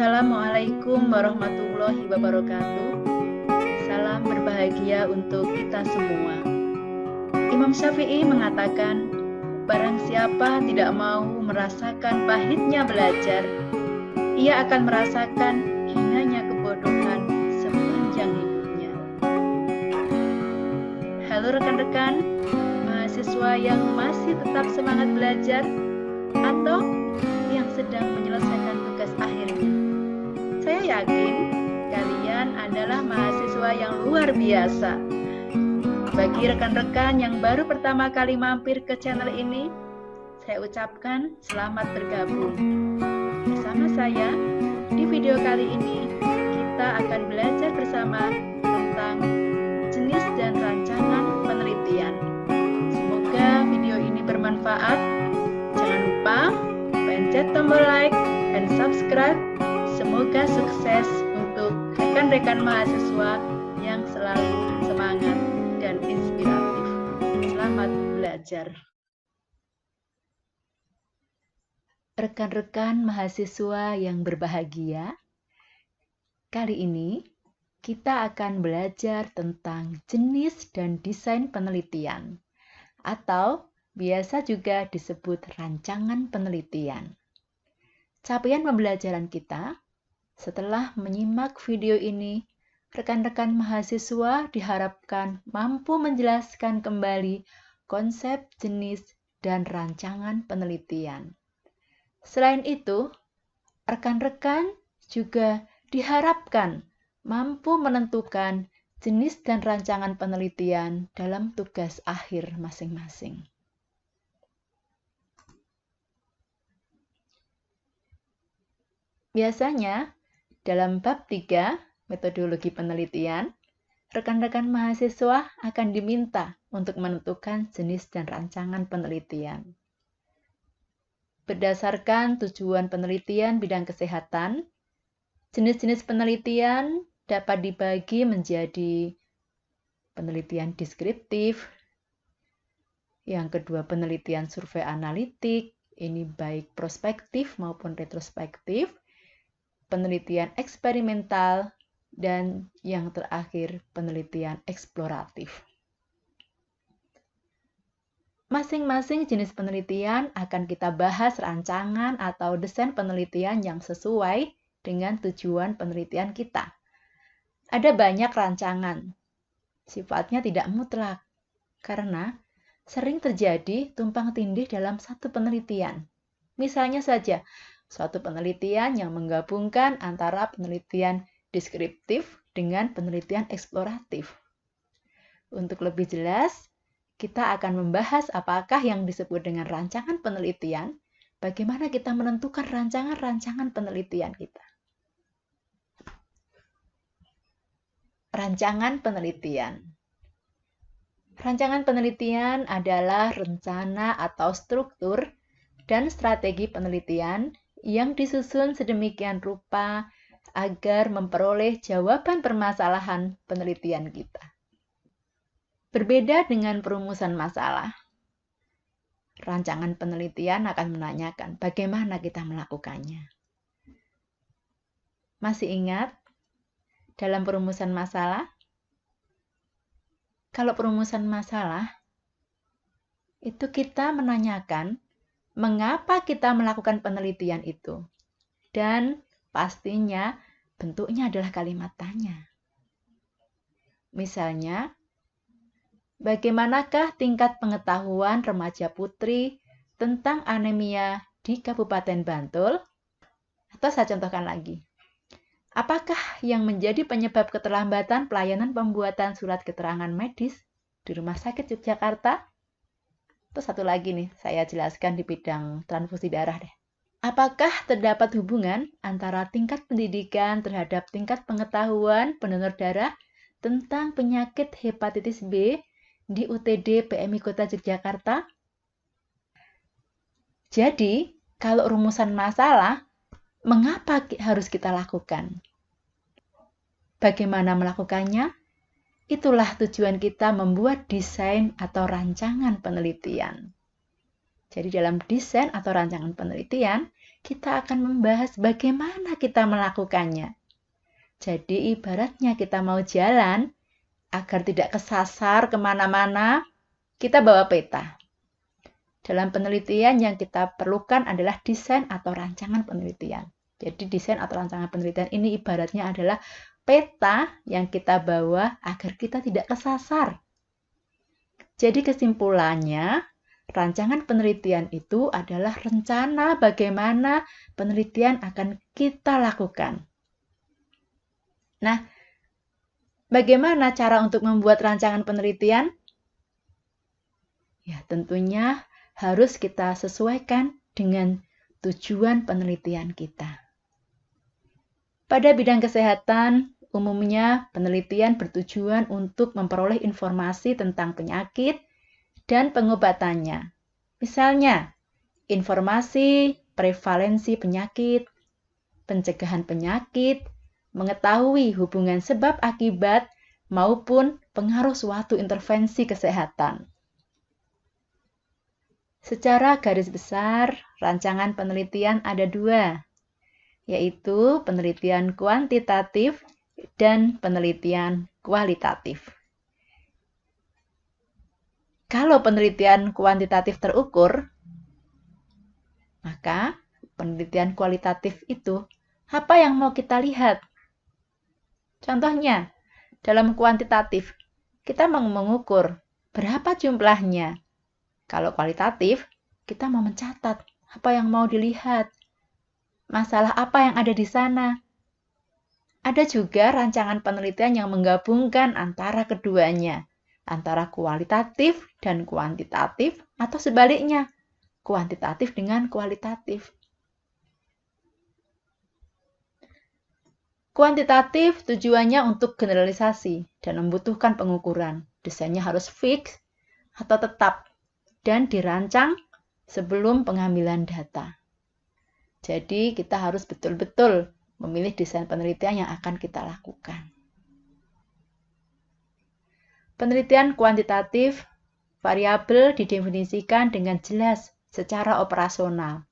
Assalamualaikum warahmatullahi wabarakatuh. Salam berbahagia untuk kita semua. Imam Syafi'i mengatakan, barang siapa tidak mau merasakan pahitnya belajar, ia akan merasakan hinanya kebodohan sepanjang hidupnya. Halo rekan-rekan, mahasiswa yang masih tetap semangat belajar atau yang sedang menyelesaikan tugas akhirnya. Saya yakin kalian adalah mahasiswa yang luar biasa. Bagi rekan-rekan yang baru pertama kali mampir ke channel ini, saya ucapkan selamat bergabung. Bersama saya, di video kali ini, kita akan belajar bersama tentang jenis dan rancangan penelitian. Semoga video ini bermanfaat. Jangan lupa pencet tombol like dan subscribe. Semoga sukses untuk rekan-rekan mahasiswa yang selalu semangat dan inspiratif. Selamat belajar. Rekan-rekan mahasiswa yang berbahagia, kali ini kita akan belajar tentang jenis dan desain penelitian, atau biasa juga disebut rancangan penelitian. Capaian pembelajaran kita setelah menyimak video ini, rekan-rekan mahasiswa diharapkan mampu menjelaskan kembali konsep, jenis, dan rancangan penelitian. Selain itu, rekan-rekan juga diharapkan mampu menentukan jenis dan rancangan penelitian dalam tugas akhir masing-masing. Biasanya, dalam bab 3, metodologi penelitian, rekan-rekan mahasiswa akan diminta untuk menentukan jenis dan rancangan penelitian. Berdasarkan tujuan penelitian bidang kesehatan, jenis-jenis penelitian dapat dibagi menjadi penelitian deskriptif, yang kedua penelitian survei analitik, ini baik prospektif maupun retrospektif, penelitian eksperimental, dan yang terakhir penelitian eksploratif. Masing-masing jenis penelitian akan kita bahas rancangan atau desain penelitian yang sesuai dengan tujuan penelitian kita. Ada banyak rancangan, sifatnya tidak mutlak, karena sering terjadi tumpang tindih dalam satu penelitian. Misalnya saja, suatu penelitian yang menggabungkan antara penelitian deskriptif dengan penelitian eksploratif. Untuk lebih jelas, kita akan membahas apakah yang disebut dengan rancangan penelitian, bagaimana kita menentukan rancangan-rancangan penelitian kita. Rancangan penelitian. Rancangan penelitian adalah rencana atau struktur dan strategi penelitian yang disusun sedemikian rupa agar memperoleh jawaban permasalahan penelitian kita. Berbeda dengan perumusan masalah, rancangan penelitian akan menanyakan bagaimana kita melakukannya. Masih ingat dalam perumusan masalah? Kalau perumusan masalah, itu kita menanyakan mengapa kita melakukan penelitian itu? Dan pastinya bentuknya adalah kalimat tanya. Misalnya, bagaimanakah tingkat pengetahuan remaja putri tentang anemia di Kabupaten Bantul? Atau saya contohkan lagi. Apakah yang menjadi penyebab keterlambatan pelayanan pembuatan surat keterangan medis di Rumah Sakit Yogyakarta? Terus satu lagi nih, saya jelaskan di bidang transfusi darah deh. Apakah terdapat hubungan antara tingkat pendidikan terhadap tingkat pengetahuan pendonor darah tentang penyakit hepatitis B di UTD PMI Kota Yogyakarta? Jadi, kalau rumusan masalah, mengapa harus kita lakukan? Bagaimana melakukannya? Itulah tujuan kita membuat desain atau rancangan penelitian. Jadi dalam desain atau rancangan penelitian, kita akan membahas bagaimana kita melakukannya. Jadi ibaratnya kita mau jalan, agar tidak kesasar kemana-mana, kita bawa peta. Dalam penelitian yang kita perlukan adalah desain atau rancangan penelitian. Jadi desain atau rancangan penelitian ini ibaratnya adalah peta yang kita bawa agar kita tidak kesasar. Jadi kesimpulannya, rancangan penelitian itu adalah rencana bagaimana penelitian akan kita lakukan. Nah, bagaimana cara untuk membuat rancangan penelitian? Ya, tentunya harus kita sesuaikan dengan tujuan penelitian kita. Pada bidang kesehatan, umumnya penelitian bertujuan untuk memperoleh informasi tentang penyakit dan pengobatannya. Misalnya, informasi prevalensi penyakit, pencegahan penyakit, mengetahui hubungan sebab akibat maupun pengaruh suatu intervensi kesehatan. Secara garis besar, rancangan penelitian ada dua, yaitu penelitian kuantitatif dan penelitian kualitatif. Kalau penelitian kuantitatif terukur, maka penelitian kualitatif itu apa yang mau kita lihat? Contohnya, dalam kuantitatif, kita mau mengukur berapa jumlahnya. Kalau kualitatif, kita mau mencatat apa yang mau dilihat, masalah apa yang ada di sana. Ada juga rancangan penelitian yang menggabungkan antara keduanya, antara kualitatif dan kuantitatif, atau sebaliknya, kuantitatif dengan kualitatif. Kuantitatif tujuannya untuk generalisasi dan membutuhkan pengukuran. Desainnya harus fix atau tetap dan dirancang sebelum pengambilan data. Jadi kita harus betul-betul memilih desain penelitian yang akan kita lakukan. Penelitian kuantitatif, variabel didefinisikan dengan jelas secara operasional,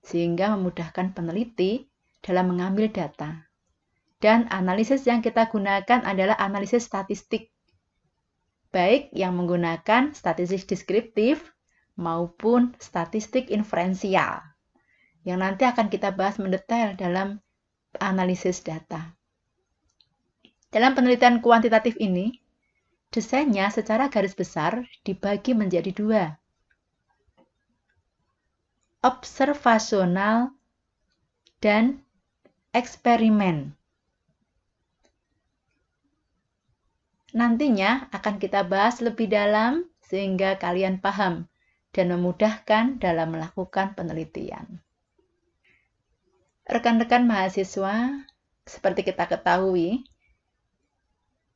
sehingga memudahkan peneliti dalam mengambil data. Dan analisis yang kita gunakan adalah analisis statistik, baik yang menggunakan statistik deskriptif maupun statistik inferensial, yang nanti akan kita bahas mendetail dalam analisis data. Dalam penelitian kuantitatif ini, desainnya secara garis besar dibagi menjadi dua. Observasional dan eksperimen. Nantinya akan kita bahas lebih dalam sehingga kalian paham dan memudahkan dalam melakukan penelitian. Rekan-rekan mahasiswa, seperti kita ketahui,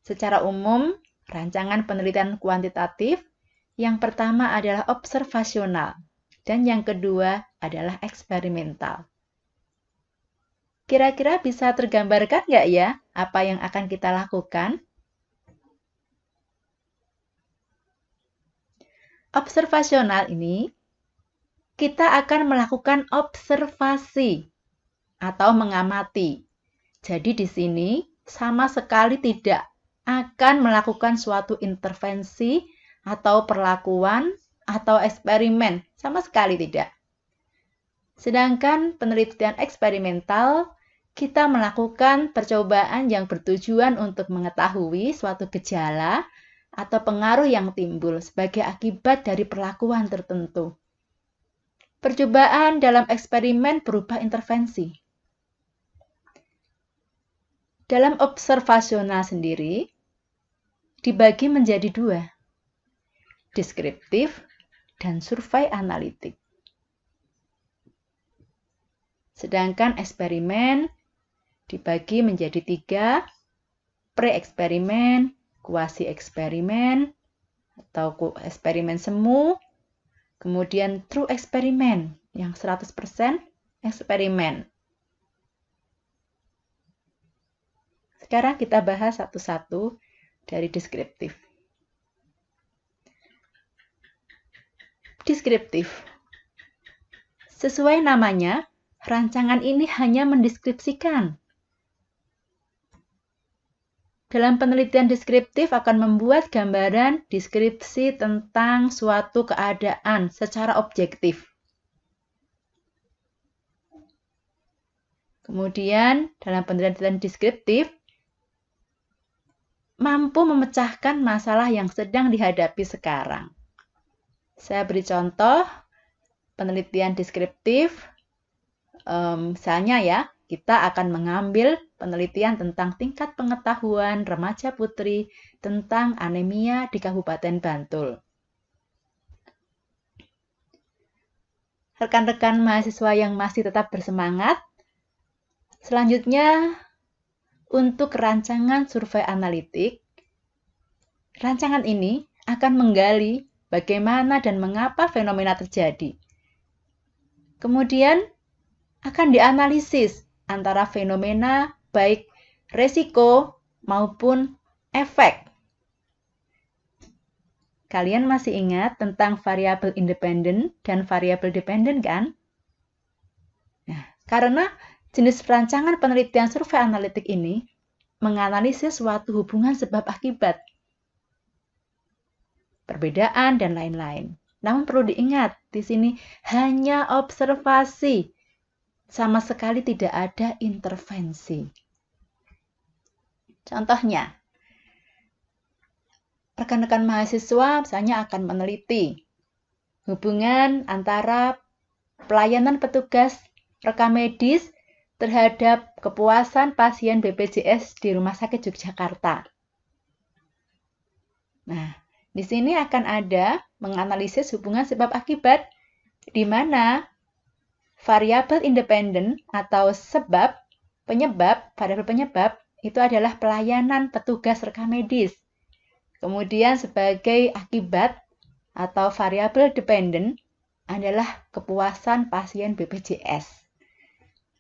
secara umum rancangan penelitian kuantitatif yang pertama adalah observasional dan yang kedua adalah eksperimental. Kira-kira bisa tergambarkan nggak ya apa yang akan kita lakukan? Observasional ini, kita akan melakukan observasi atau mengamati. Jadi di sini sama sekali tidak akan melakukan suatu intervensi atau perlakuan atau eksperimen, sama sekali tidak. Sedangkan penelitian eksperimental, kita melakukan percobaan yang bertujuan untuk mengetahui suatu gejala atau pengaruh yang timbul sebagai akibat dari perlakuan tertentu. Percobaan dalam eksperimen berupa intervensi. Dalam observasional sendiri, dibagi menjadi dua, deskriptif dan survei analitik. Sedangkan eksperimen dibagi menjadi tiga, pre-eksperimen, kuasi-eksperimen atau eksperimen semu, kemudian true eksperimen yang 100% eksperimen. Sekarang kita bahas satu-satu dari deskriptif. Deskriptif. Sesuai namanya, rancangan ini hanya mendeskripsikan. Dalam penelitian deskriptif akan membuat gambaran deskripsi tentang suatu keadaan secara objektif. Kemudian, dalam penelitian deskriptif, mampu memecahkan masalah yang sedang dihadapi sekarang. Saya beri contoh, penelitian deskriptif, misalnya ya, kita akan mengambil penelitian tentang tingkat pengetahuan remaja putri tentang anemia di Kabupaten Bantul. Rekan-rekan mahasiswa yang masih tetap bersemangat, selanjutnya untuk rancangan survei analitik, rancangan ini akan menggali bagaimana dan mengapa fenomena terjadi. Kemudian akan dianalisis antara fenomena baik resiko maupun efek. Kalian masih ingat tentang variabel independen dan variabel dependen kan? Nah, karena jenis rancangan penelitian survei analitik ini menganalisis suatu hubungan sebab akibat, perbedaan dan lain-lain. Namun perlu diingat, di sini hanya observasi. Sama sekali tidak ada intervensi. Contohnya, rekan-rekan mahasiswa misalnya akan meneliti hubungan antara pelayanan petugas rekam medis terhadap kepuasan pasien BPJS di Rumah Sakit Yogyakarta. Nah, di sini akan ada menganalisis hubungan sebab akibat di mana variabel independen atau variabel penyebab itu adalah pelayanan petugas rekam medis. Kemudian sebagai akibat atau variabel dependen adalah kepuasan pasien BPJS.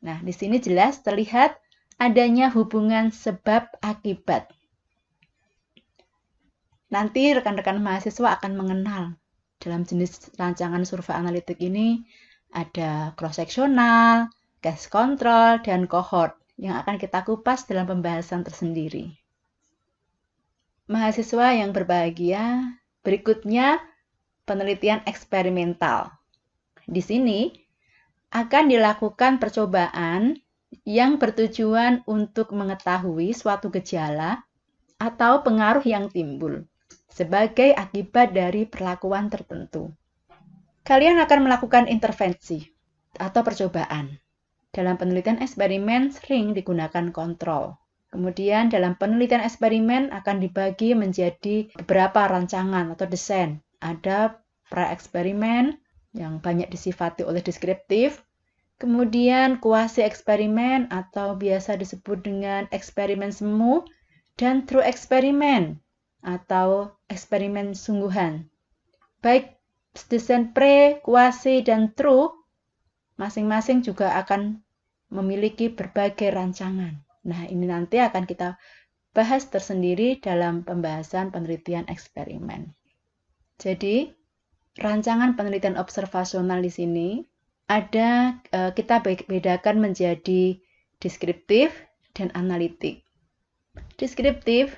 Nah, di sini jelas terlihat adanya hubungan sebab akibat. Nanti rekan-rekan mahasiswa akan mengenal dalam jenis rancangan survei analitik ini ada cross-seksional, case control, dan cohort yang akan kita kupas dalam pembahasan tersendiri. Mahasiswa yang berbahagia, berikutnya penelitian eksperimental. Di sini akan dilakukan percobaan yang bertujuan untuk mengetahui suatu gejala atau pengaruh yang timbul sebagai akibat dari perlakuan tertentu. Kalian akan melakukan intervensi atau percobaan. Dalam penelitian eksperimen sering digunakan kontrol. Kemudian dalam penelitian eksperimen akan dibagi menjadi beberapa rancangan atau desain. Ada pra-eksperimen yang banyak disifati oleh deskriptif. Kemudian kuasi eksperimen atau biasa disebut dengan eksperimen semu. Dan true eksperimen atau eksperimen sungguhan. Baik desain pre, kuasi, dan true masing-masing juga akan memiliki berbagai rancangan. Nah, ini nanti akan kita bahas tersendiri dalam pembahasan penelitian eksperimen. Jadi, rancangan penelitian observasional di sini ada kita bedakan menjadi deskriptif dan analitik. Deskriptif,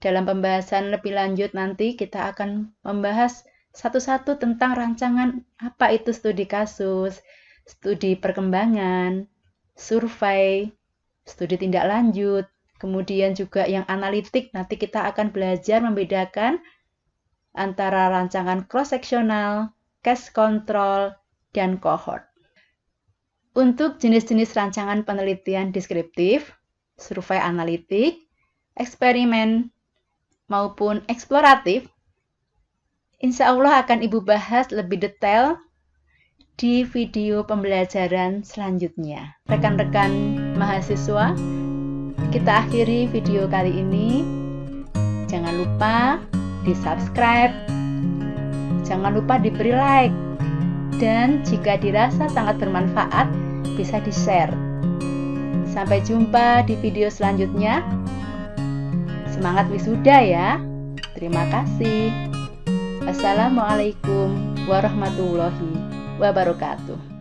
dalam pembahasan lebih lanjut nanti kita akan membahas satu-satu tentang rancangan apa itu studi kasus, studi perkembangan, survei, studi tindak lanjut, kemudian juga yang analitik nanti kita akan belajar membedakan antara rancangan cross-seksional, case control, dan cohort. Untuk jenis-jenis rancangan penelitian deskriptif, survei analitik, eksperimen, maupun eksploratif, insya Allah akan Ibu bahas lebih detail di video pembelajaran selanjutnya. Rekan-rekan mahasiswa, kita akhiri video kali ini. Jangan lupa di-subscribe, jangan lupa diberi like, dan jika dirasa sangat bermanfaat, bisa di-share. Sampai jumpa di video selanjutnya. Semangat wisuda ya. Terima kasih. Assalamualaikum warahmatullahi wabarakatuh.